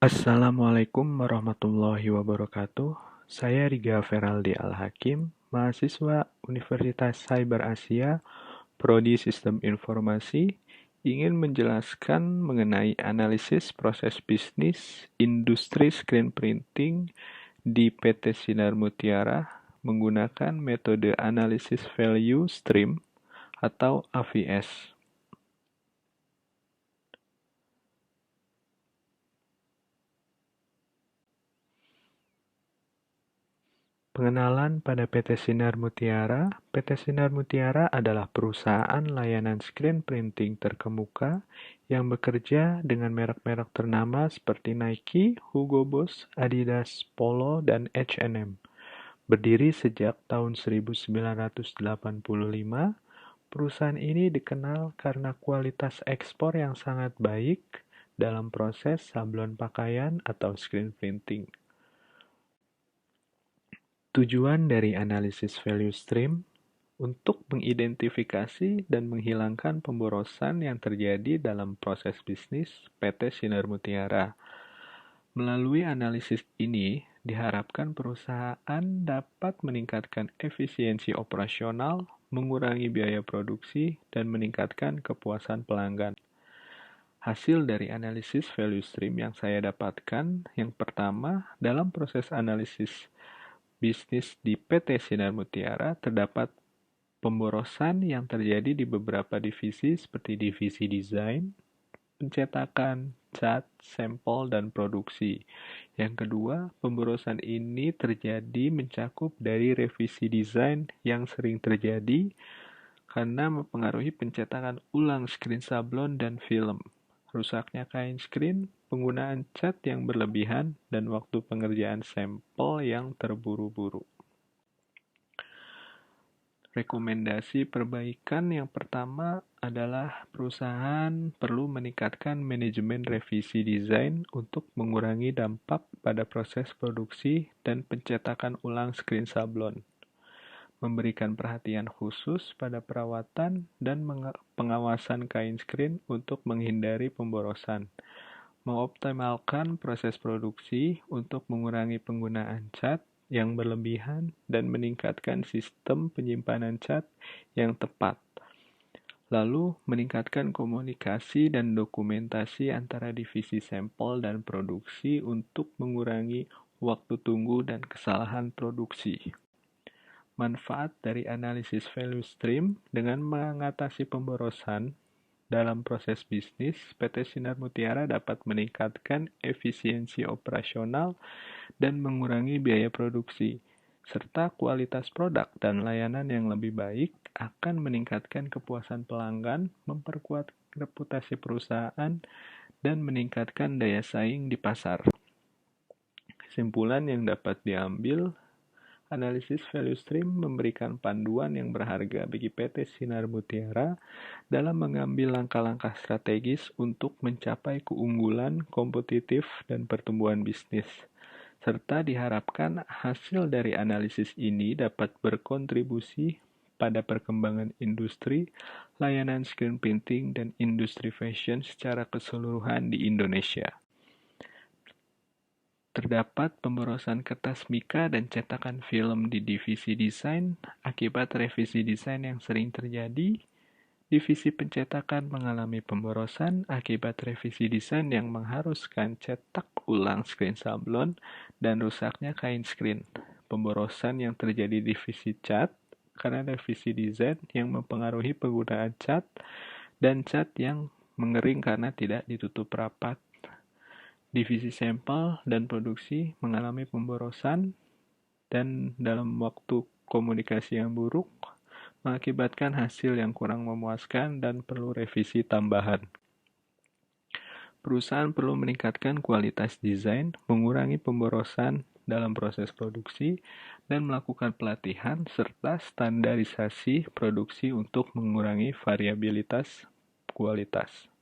Assalamualaikum warahmatullahi wabarakatuh. Saya Riga Feraldi Al-Hakim, mahasiswa Universitas Cyber Asia, Prodi Sistem Informasi, ingin menjelaskan mengenai analisis proses bisnis industri screen printing di PT Sinar Mutiara menggunakan metode analisis value stream atau AVS. Pengenalan pada PT Sinar Mutiara. PT Sinar Mutiara adalah perusahaan layanan screen printing terkemuka yang bekerja dengan merek-merek ternama seperti Nike, Hugo Boss, Adidas, Polo, dan H&M. Berdiri sejak tahun 1985, perusahaan ini dikenal karena kualitas ekspor yang sangat baik dalam proses sablon pakaian atau screen printing. Tujuan dari analisis value stream untuk mengidentifikasi dan menghilangkan pemborosan yang terjadi dalam proses bisnis PT Sinar Mutiara. Melalui analisis ini, diharapkan perusahaan dapat meningkatkan efisiensi operasional, mengurangi biaya produksi, dan meningkatkan kepuasan pelanggan. Hasil dari analisis value stream yang saya dapatkan, yang pertama, dalam proses analisis bisnis di PT Sinar Mutiara terdapat pemborosan yang terjadi di beberapa divisi seperti divisi desain, pencetakan, cat, sampel, dan produksi. Yang kedua, pemborosan ini terjadi mencakup dari revisi desain yang sering terjadi karena mempengaruhi pencetakan ulang screen sablon dan film, rusaknya kain screen, penggunaan cat yang berlebihan, dan waktu pengerjaan sampel yang terburu-buru. Rekomendasi perbaikan yang pertama adalah perusahaan perlu meningkatkan manajemen revisi desain untuk mengurangi dampak pada proses produksi dan pencetakan ulang screen sablon. Memberikan perhatian khusus pada perawatan dan pengawasan kain screen untuk menghindari pemborosan. Mengoptimalkan proses produksi untuk mengurangi penggunaan cat yang berlebihan dan meningkatkan sistem penyimpanan cat yang tepat. Lalu, meningkatkan komunikasi dan dokumentasi antara divisi sampel dan produksi untuk mengurangi waktu tunggu dan kesalahan produksi. Manfaat dari analisis value stream dengan mengatasi pemborosan dalam proses bisnis, PT Sinar Mutiara dapat meningkatkan efisiensi operasional dan mengurangi biaya produksi, serta kualitas produk dan layanan yang lebih baik akan meningkatkan kepuasan pelanggan, memperkuat reputasi perusahaan, dan meningkatkan daya saing di pasar. Kesimpulan yang dapat diambil, analisis value stream memberikan panduan yang berharga bagi PT Sinar Mutiara dalam mengambil langkah-langkah strategis untuk mencapai keunggulan, kompetitif, dan pertumbuhan bisnis. Serta diharapkan hasil dari analisis ini dapat berkontribusi pada perkembangan industri, layanan screen printing, dan industri fashion secara keseluruhan di Indonesia. Terdapat pemborosan kertas mika dan cetakan film di divisi desain akibat revisi desain yang sering terjadi. Divisi pencetakan mengalami pemborosan akibat revisi desain yang mengharuskan cetak ulang screen sablon dan rusaknya kain screen. Pemborosan yang terjadi di divisi cat karena revisi desain yang mempengaruhi penggunaan cat dan cat yang mengering karena tidak ditutup rapat. Divisi sampel dan produksi mengalami pemborosan dan dalam waktu komunikasi yang buruk mengakibatkan hasil yang kurang memuaskan dan perlu revisi tambahan. Perusahaan perlu meningkatkan kualitas desain, mengurangi pemborosan dalam proses produksi, dan melakukan pelatihan serta standarisasi produksi untuk mengurangi variabilitas kualitas.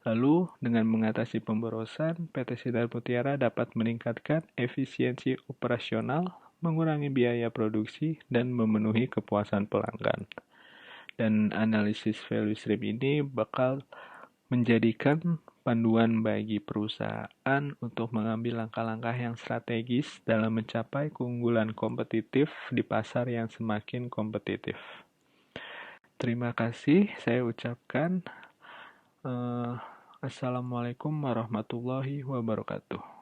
Lalu, dengan mengatasi pemborosan, PT Sinar Mutiara dapat meningkatkan efisiensi operasional, mengurangi biaya produksi, dan memenuhi kepuasan pelanggan. Dan analisis value stream ini bakal menjadikan panduan bagi perusahaan untuk mengambil langkah-langkah yang strategis dalam mencapai keunggulan kompetitif di pasar yang semakin kompetitif. Terima kasih, saya ucapkan Assalamualaikum warahmatullahi wabarakatuh.